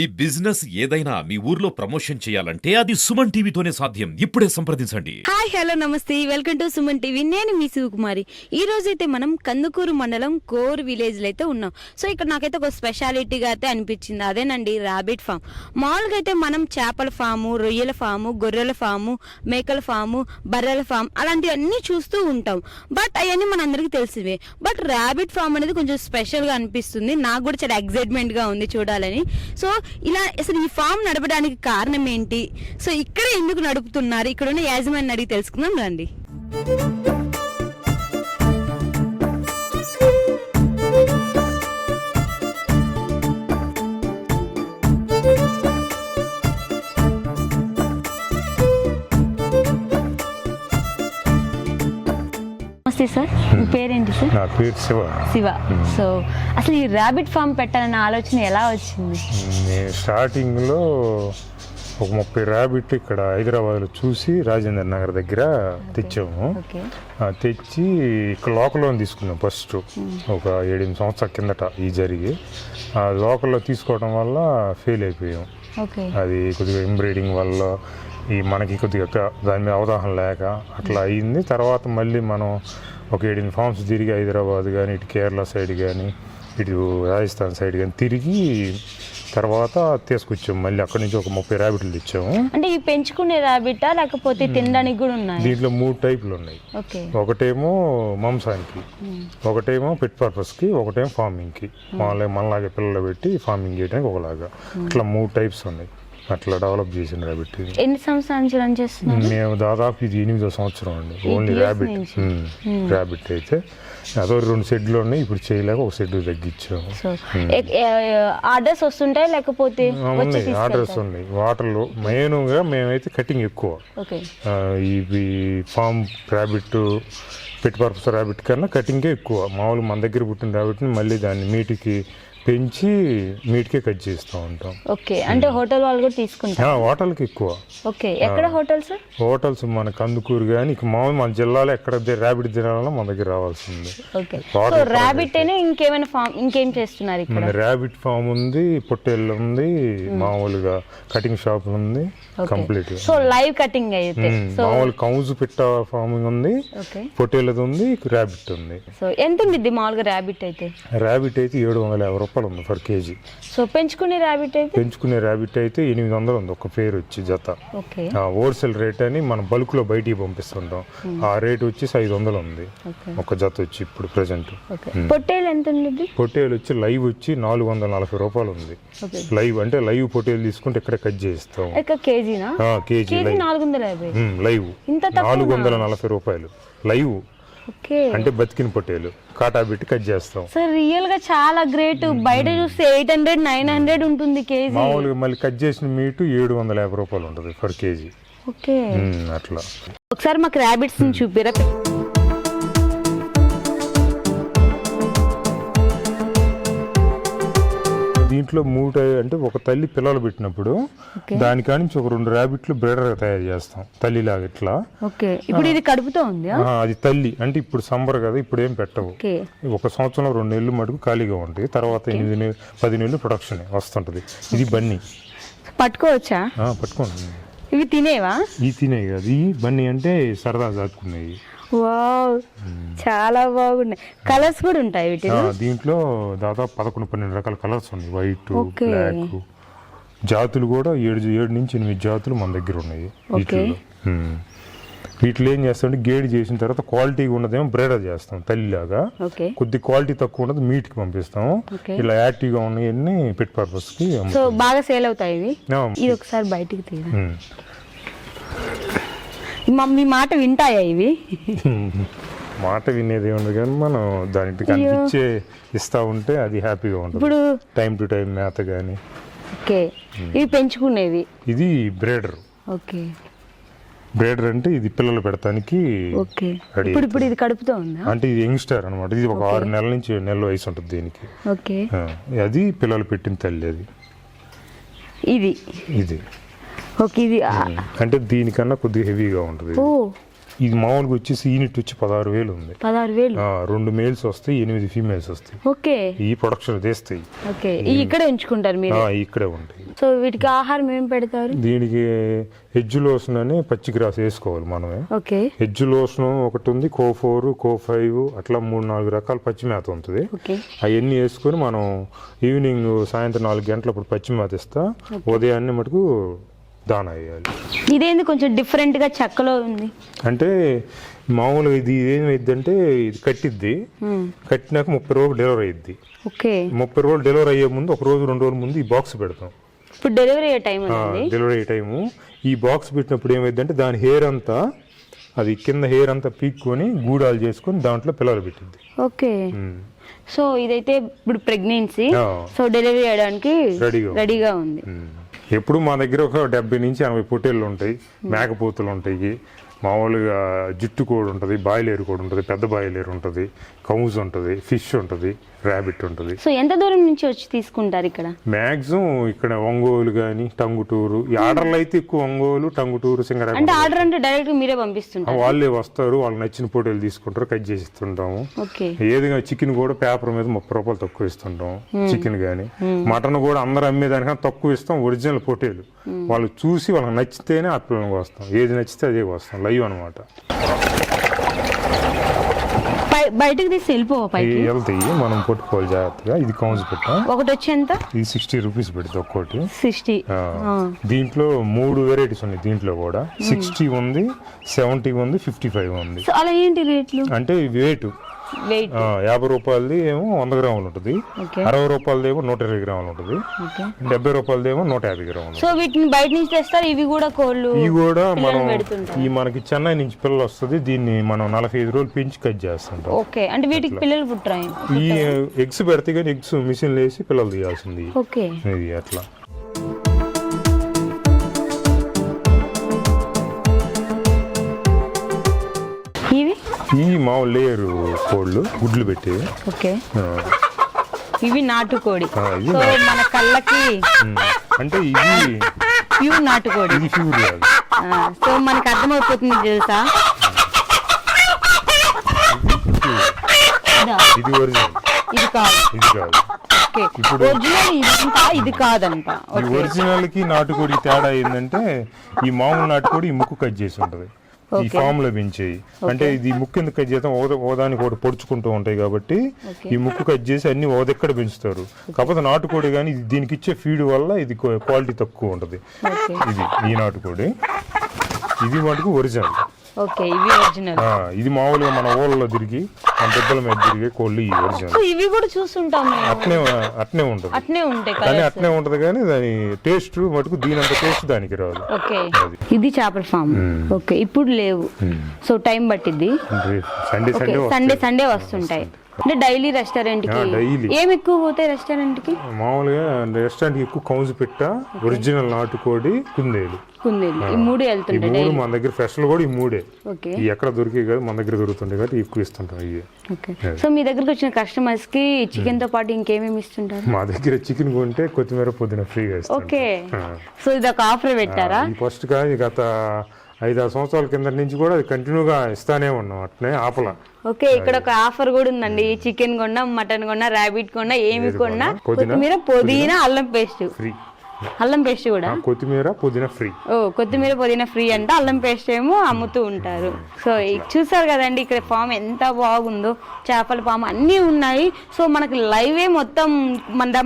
ఈ బిజినెస్ ఏదైనా మీ ఊర్లో ప్రమోషన్ చేయాలంటే అది సుమన్ టీవీతోనే సాధ్యం. ఇప్పుడే సంప్రదించండి. హాయ్ హలో నమస్తే, వెల్కమ్ టు సుమన్ టీవీ. నేను మీ శివకుమారి. ఈ రోజు అయితే మనం కందుకూరు మండలం కోర్ విలేజ్ లో అయితే ఉన్నాం. సో ఇక్కడ నాకైతే ఒక స్పెషాలిటీగా అయితే అనిపించింది, అదేనండి ర్యాబిట్ ఫామ్. మామూలుగా అయితే మనం చేపల ఫాము, రొయ్యల ఫాము, గొర్రెల ఫాము, మేకల ఫాము, బర్రెల ఫామ్ అలాంటివన్నీ చూస్తూ ఉంటాం. బట్ అవన్నీ మనందరికీ తెలిసివే. బట్ ర్యాబిట్ ఫామ్ అనేది కొంచెం స్పెషల్ గా అనిపిస్తుంది. నాకు కూడా చాలా ఎక్సైట్మెంట్ గా ఉంది చూడాలని. సో ఇలా అసలు ఈ ఫామ్ నడపడానికి కారణం ఏంటి, సో ఇక్కడ ఎందుకు నడుపుతున్నారు, ఇక్కడ ఉన్న యాజమాన్యాన్ని అడిగి తెలుసుకుందాం రండి. నమస్తే సార్, మీ పేరేంటి సార్? నా పేరు శివ. శివ. సో అసలు ఈ ర్యాబిట్ ఫామ్ పెట్టాలన్న ఆలోచన ఎలా వచ్చింది? నేను స్టార్టింగ్లో ఒక 30 ర్యాబిట్ ఇక్కడ హైదరాబాద్లో చూసి రాజేంద్ర నగర్ దగ్గర తెచ్చాము. ఓకే. తెచ్చి ఇక్కడ లోకల్లో తీసుకున్నాం ఫస్ట్ ఒక 7-8 సంవత్సరాల కిందట ఈ జరిగి లోకల్లో తీసుకోవడం వల్ల ఫెయిల్ అయిపోయాం. ఓకే. అది కొద్దిగా ఎంబ్రాయిడింగ్ వల్ల మనకి కొద్దిగా దాని మీద అవగాహన లేక అట్లా అయింది. తర్వాత మళ్ళీ మనం ఒక 7 ఫామ్స్ తిరిగి హైదరాబాద్ కానీ ఇటు కేరళ సైడ్ కానీ ఇటు రాజస్థాన్ సైడ్ కానీ తిరిగి తర్వాత తీసుకొచ్చాము. మళ్ళీ అక్కడి నుంచి ఒక 30 ర్యాబిట్లు తెచ్చాము. అంటే ఈ పెంచుకునే ర్యాబిటా లేకపోతే తినడానికి కూడా ఉన్నాయి? దీంట్లో 3 టైపులు ఉన్నాయి. ఓకే. ఒకటేమో మాంసానికి, ఒకటేమో పెట్ పర్పస్కి, ఒకటేమో ఫార్మింగ్కి. మనలాగే పిల్లలు పెట్టి ఫార్మింగ్ చేయడానికి ఒకలాగా, అట్లా 3 టైప్స్ ఉన్నాయి. అట్లా డెవలప్ చేసిన ర్యాబిట్. ఎన్ని సంవత్సరాల నుంచి రన్ చేస్తున్నారు? మేము దాదాపు ఇది 8వ సంవత్సరం అండి. ఓన్లీ ర్యాబిట్ అయితే అదో 2 షెడ్లు ఉన్నాయి. ఇప్పుడు చేయలేక ఒక షెడ్ తగ్గించాము. ఆర్డర్స్ వస్తుంటాయి లేకపోతే? ఉన్నాయి, ఆర్డర్స్ ఉన్నాయి. వాటర్లో మెయిన్గా మేమైతే కటింగ్ ఎక్కువ. ఇవి ఫామ్ ర్యాబిట్, పెట్ పర్పస్ ర్యాబిట్ కన్నా కటింగే ఎక్కువ. మామూలు మన దగ్గర పుట్టిన ర్యాబిట్ని మళ్ళీ దాన్ని మీటికి పెంచి మీట్కే కట్ చేస్తూ ఉంటాం. ఓకే. అంటే హోటల్ వాళ్ళు కూడా తీసుకుంటారు? హోటల్కి ఎక్కువ. ఓకే. ఎక్కడ హోటల్స్? హోటల్స్ మన కందుకూరు కానీ ఇక మామూలు మన జిల్లాలో ఎక్కడ ర్యాబిట్ తినాలన్నా మన దగ్గర రావాల్సింది. ఓకే. సో ర్యాబిట్ ఇంకేమైనా ఫామ్ ఇంకేం చేస్తున్నారు ఇక్కడ? ర్యాబిట్ ఫామ్ ఉంది, పొట్టేళ్ళు ఉంది, మామూలుగా కటింగ్ షాప్ ఉంది కంప్లీట్. సో లైవ్ కటింగ్ అయితే మామూలు కౌజు పెట్ట ఫార్మింగ్ ఉంది, పొట్టేళ్ళది ఉంది, ర్యాబిట్ ఉంది. సో ఎంత ఉంది మామూలుగా ర్యాబిట్ అయితే? ర్యాబిట్ అయితే 750 రూపాయలు ఉంది పర్ కేజీ. సో పెంచుకునే ర్యాబిట్ అయితే? పెంచుకునే ర్యాబిట్ అయితే 800 ఉంది ఒక పేరు వచ్చి జత. ఓకే. హోల్సేల్ రేట్ అని మనం బల్క్ లో బయటికి పంపిస్తుంటాం. ఆ రేట్ వచ్చి 500 ఉంది ఒక జత వచ్చి ఇప్పుడు ప్రెసెంట్. పొట్టేలు ఎంత ఉంది? పొట్టేలు వచ్చి లైవ్ వచ్చి 440 రూపాయలు ఉంది. లైవ్ అంటే లైవ్ పొట్టేలు తీసుకుంటే ఇక్కడ కట్ చేస్తాం. కేజీనా? కేజీ 450 లైవ్ 440 రూపాయలు లైవ్. అంటే బతికిన పొట్టేలు కాటా పెట్టి కట్ చేస్తాం. సార్ రియల్ గా చాలా గ్రేట్. బయట చూస్తే 800-900 ఉంటుంది కేజీ. మామూలుగా మళ్ళీ కట్ చేసిన మీటు 750 రూపాయలు ఉంటుంది పర్ కేజీ. ఓకే. అట్లా. ఒకసారి మాకు ర్యాబిట్స్ చూపిరా. దీంట్లో 3 అంటే ఒక తల్లి పిల్లలు పెట్టినప్పుడు దానికా నుంచి ఒక 2 ర్యాబిట్లు బ్రీడర్ తయారు చేస్తాం తల్లిలాగా ఇట్లా. ఓకే. ఇప్పుడు ఇది కడుపుతో ఉంది? అది తల్లి అంటే ఇప్పుడు సంబర్ కదా, ఇప్పుడు ఏం పెట్టవు. ఒక సంవత్సరంలో 2 నెలలు మటుకు ఖాళీగా ఉంటాయి. తర్వాత 8-10 నెలలు ప్రొడక్షన్ వస్తుంటది. ఇది బన్నీ. పట్టుకోవచ్చా? పట్టుకోండి. ఇవి తినేవా? ఈ తినేవి కాదు, ఈ బన్నీ అంటే సరదా దాచుకునేవి. వావ్, చాలా బాగున్నాయి. కలర్స్ కూడా ఉంటాయి వీటిలో? దీంట్లో దాదాపు 11-12 రకాల కలర్స్ ఉన్నాయి. White, black. జాతులు కూడా 7-8 జాతులు మన దగ్గర ఉన్నాయి. వీటిలో ఏం చేస్తామంటే గేడ్ చేసిన తర్వాత క్వాలిటీగా ఉన్నదేమో బ్రీడర్ చేస్తాం తల్లిలాగా. కొద్ది క్వాలిటీ తక్కువ ఉన్నది మీట్ కి పంపిస్తాం. ఇలా యాక్టివ్గా ఉన్నాయన్నీ పెట్ పర్పస్ కి బాగా సేల్ అవుతాయి. ఇది ఒకసారి బయటికి తీయండి. మీ మాట వింటాయా ఇవి? మాట వినేది ఏముంది కానీ మనం దానికి కనిపించే ఇస్తా ఉంటే అది హ్యాపీగా ఉంటుంది. ఇప్పుడు టైం టు టైం మేత కానీ. ఓకే. ఇవి పెంచుకునేవి? ఇది బ్రీడర్. ఓకే. బ్రీడర్ అంటే ఇది పిల్లలు పెడతానికి. ఓకే. ఇప్పుడు ఇది కడుపుతో ఉందా? అంటే ఇది యంగ్స్టర్ అనమాట. ఇది ఒక 6 నెలల నుంచి 7 నెలల వయసు ఉంటుంది దీనికి. ఓకే. అది పిల్లలు పెట్టిన తల్లి. అది ఇది ఓకే. ఇది అంటే దీనికన్నా కొద్దిగా హెవీగా ఉంటుంది. ఇది మామూలుగా వచ్చేసి యూనిట్ వచ్చి 16,000 ఉంది. 16,000. 2 మేల్స్ వస్తాయి, 8 ఫీమేల్స్ వస్తాయి. ఓకే. ఈ ప్రొడక్షన్ తీస్తాయి. ఓకే, ఇక్కడే ఉంచుకుంటారు మీరు? ఇక్కడే ఉంటాయి. సో వీటికి ఆహారం ఏం పెడతారు? దీనికి హెడ్జ్ లోషన్ అని పచ్చి గ్రాస్ వేసుకోవాలి మనమే. ఓకే. హెడ్జ్ లోషన్ ఒకటి ఉంది, కో4, కో5 అట్లా 3-4 రకాల పచ్చి మేత ఉంటుంది. అవన్నీ వేసుకొని మనం ఈవినింగ్ సాయంత్రం 4 గంటలప్పుడు పచ్చి మేత ఇస్తా, ఉదయాన్నే మటుకు దానా వేయాలి. ఇదేంది కొంచెం డిఫరెంట్ గా చెక్కలో ఉంది అంటే మామూలుగా ఇది ఏమైందంటే ఇది కట్టిద్ది, కట్టినాక 30 రోజులు డెలివరీ అయ్యిద్ది. ఓకే. 30 రోజులు డెలివరీ అయ్యే ముందు 1 రోజు 2 రోజుల ముందు ఈ బాక్స్ పెడతాం. ఇప్పుడు డెలివరీ అయ్యే టైం డెలివరీ అయ్యే టైము ఈ బాక్స్ పెట్టినప్పుడు ఏమైందంటే దాని హెయిర్ అంతా అది కింద హెయిర్ అంతా పీక్కొని గూడాలు చేసుకొని దాంట్లో పిల్లలు పెట్టింది. ఓకే. సో ఇదైతే ఇప్పుడు ప్రెగ్నెన్సీ, సో డెలివరీ చేయడానికి రెడీగా ఉంది. ఎప్పుడు మా దగ్గర ఒక 70 నుంచి 80 పొట్టేళ్ళు ఉంటాయి, మేకపోతులు ఉంటాయి, మామూలుగా జుట్టు కోడి ఉంటుంది, బాయిలేరు కోడి ఉంటుంది, పెద్ద బాయిలేరు ఉంటుంది, కౌజ్ ఉంటుంది, ఫిష్ ఉంటుంది, ర్యాబిట్ ఉంటుంది. సో ఎంత దూరం నుంచి వచ్చి తీసుకుంటారు ఇక్కడ? మాక్సిమం ఇక్కడ ఒంగోలు కానీ టంగుటూరు, ఈ ఆర్డర్లు అయితే ఎక్కువ ఒంగోలు, టంగుటూరు, సింగరాయ. అంటే ఆర్డర్ అంటే డైరెక్ట్ మీరే పంపిస్తుంటారు? వాళ్ళే వస్తారు, వాళ్ళకి నచ్చిన పొట్టేలు తీసుకుంటారు, కట్ చేసి ఇస్తుంటాము. ఏదిగా చికెన్ కూడా పేపర్ మీద 30 రూపాయలు తక్కువ ఇస్తుంటాం. చికెన్ కానీ మటన్ కూడా అందరూ అమ్మేదానికన్నా తక్కువ ఇస్తాం. ఒరిజినల్ పొట్టేలు వాళ్ళు చూసి వాళ్ళకి నచ్చితేనే ఆ పిల్లలకి వస్తాం, ఏది నచ్చితే అదే వస్తాం, లైవ్ అనమాట. బయటకు తీసి వెళ్తాయి, మనం పట్టుకోవాలి జాగ్రత్తగా. ఇది కౌన్స్ పెట్టాం, ఒకటి వచ్చి ఎంత? ఇది 60 రూపీస్ పెడుతుంది ఒక్కోటి. 60. దీంట్లో 3 వెరైటీస్ ఉన్నాయి. దీంట్లో కూడా 60 ఉంది, 70 ఉంది, 55 ఉంది. అలా ఏంటి రేట్లు? అంటే వెయిట్ 50 రూపాయలది ఏమో 100 గ్రాములు ఉంటుంది, 60 రూపాయలది ఏమో 120 గ్రాములు ఉంటుంది, 70 రూపాయలది ఏమో 150 గ్రాములు. సో వీటిని బయట నుంచి తెస్తారు. ఇవి కూడా కోళ్ళు, ఇవి కూడా మనం ఈ మనకి చెన్నై నుంచి పిల్లలు వస్తుంది, దీన్ని మనం 45 రోజులు పెంచి కట్ చేస్తుంటాం. ఓకే. అంటే వీటికి పిల్లలు పుట్టాయి. ఈ ఎగ్స్ పెడితే కానీ ఎగ్స్ మిషన్ వేసి పిల్లలు తీయాల్సింది. ఓకే. ఇది అట్లా. ఈ మామూలు లేయరు కోళ్ళు గుడ్లు పెట్టి. ఓకే. ఇవి నాటుకోడి. సో మన కళ్ళకి అంటే ఇది ప్యూర్ నాటుకోడి, ఇది ప్యూర్ కాదు. సో మనకు అర్థమైపోతుంది తెలుసా, ఇది ఒరిజినల్, ఇది కాదు, ఇది కాదు. ఇప్పుడు ఒరిజినల్ ఇదంతా ఇది కాదంట. ఈ ఒరిజినల్ కి నాటుకోడి తేడా ఏంటంటే ఈ మామూలు నాటుకోడి ఈ ముక్కు కట్ చేసి ఉంటది, ఈ ఫామ్ లో పెంచేయి. అంటే ఇది ముక్కు ఎందుకు కట్ చేస్తాం, ఓదానికి ఒకటి పొడుచుకుంటూ ఉంటాయి కాబట్టి ఈ ముక్కు కట్ చేసి అన్ని ఓదెక్కడ పెంచుతారు. కాకపోతే నాటుకోడి కానీ దీనికి ఇచ్చే ఫీడ్ వల్ల ఇది క్వాలిటీ తక్కువ ఉంటది. ఇది ఈ నాటుకోడి, ఇది మటుకు ఒరిజినల్. ఓకే. ఇవి ఒరిజినల్. ఇది మామూలుగా మన ఊళ్ళలో తిరిగి మన దెబ్బల మీద తిరిగే కోళ్ళు ఈ ఒరిజినల్. ఇవి కూడా చూస్తుంటాం, అట్నే ఉంటుంది, అట్నే ఉంటాయి కానీ అట్నే ఉంటది, కానీ దాని టేస్ట్ మటుకు దీనంత టేస్ట్ దానికి రాదు. ఓకే. ఇది చేపల ఫామ్. ఓకే. ఇప్పుడు లేవు, సో టైం పట్టిద్ది. సండే వస్తుంటాయి. అంటే డైలీ రెస్టారెంట్ కి ఏం ఎక్కువ పోతాయి? రెస్టారెంట్ కి మామూలుగా రెస్టారెంట్ ఎక్కువ కౌన్స్ పెట్ట, ఒరిజినల్ నాటుకోడి, కుందేలు, ఈ 3 వెళ్తుంటాయి. మన దగ్గర స్పెషల్ కూడా ఈ 3. ఎక్కడ దొరికే కాదు, మన దగ్గర దొరుకుతుంటాయి కాబట్టి ఎక్కువ ఇస్తుంటాం ఇవి. సో మీ దగ్గరకు వచ్చిన కస్టమర్స్ కి చికెన్ తో పాటు ఇంకేమేమి ఇస్తుంటారు? మా దగ్గర చికెన్ కొంటే కొత్తిమీర పుదీనా ఫ్రీగా ఇస్తాం. ఓకే. సో ఇది ఒక ఆఫర్ పెట్టారా? ఫస్ట్ గా గత 5-6 సంవత్సరాల కింద నుంచి కూడా కంటిన్యూగా ఇస్తానే ఉన్నాం, అట్నే ఆపల. ఓకే. ఇక్కడ ఒక ఆఫర్ కూడా ఉందండి. చికెన్ కొన్నా, మటన్ కొన్నా, ర్యాబిట్ కొన్నా, ఏమి కొన్నా కొత్తిమీర, పుదీనా, అల్లం పేస్ట్ ఫ్రీ. అల్లం పేస్ట్ కూడా, కొత్తిమీర పుదీనా ఫ్రీ. కొత్తిమీర పుదీనా ఫ్రీ అంటే అల్లం పేస్ట్ ఏమో అమ్ముతూ ఉంటారు. సో చూసారు కదండి ఇక్కడ ఫామ్ ఎంత బాగుందో, చేపల ఫామ్ అన్నీ ఉన్నాయి. సో మనకి లైవే మొత్తం,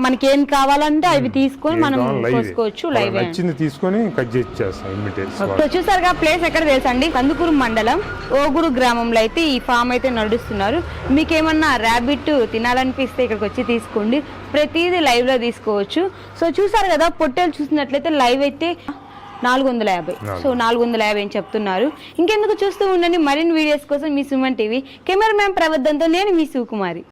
మనకి ఏం కావాలంటే అవి తీసుకొని మనం కోసుకోవచ్చు. లైవ్ తీసుకొని కట్ చేస్తాం. సో చూసారుగా ప్లేస్ ఎక్కడ తెలుసండి, కందుకూరు మండలం ఓగురు గ్రామంలో అయితే ఈ ఫామ్ అయితే నడుస్తున్నారు. మీకేమన్నా ర్యాబిట్ తినాలనిపిస్తే ఇక్కడికి వచ్చి తీసుకోండి, ప్రతిదీ లైవ్ లో తీసుకోవచ్చు. సో చూసారు కదా, పొట్టేలు చూసినట్లయితే లైవ్ అయితే 450. సో 450 అని చెప్తున్నారు. ఇంకెందుకు చూస్తూ ఉండండి, మరిన్ని వీడియోస్ కోసం మీ సుమన్ టీవీ. కెమెరామ్యాన్ ప్రవద్దంతో నేను మీ శివకుమారి.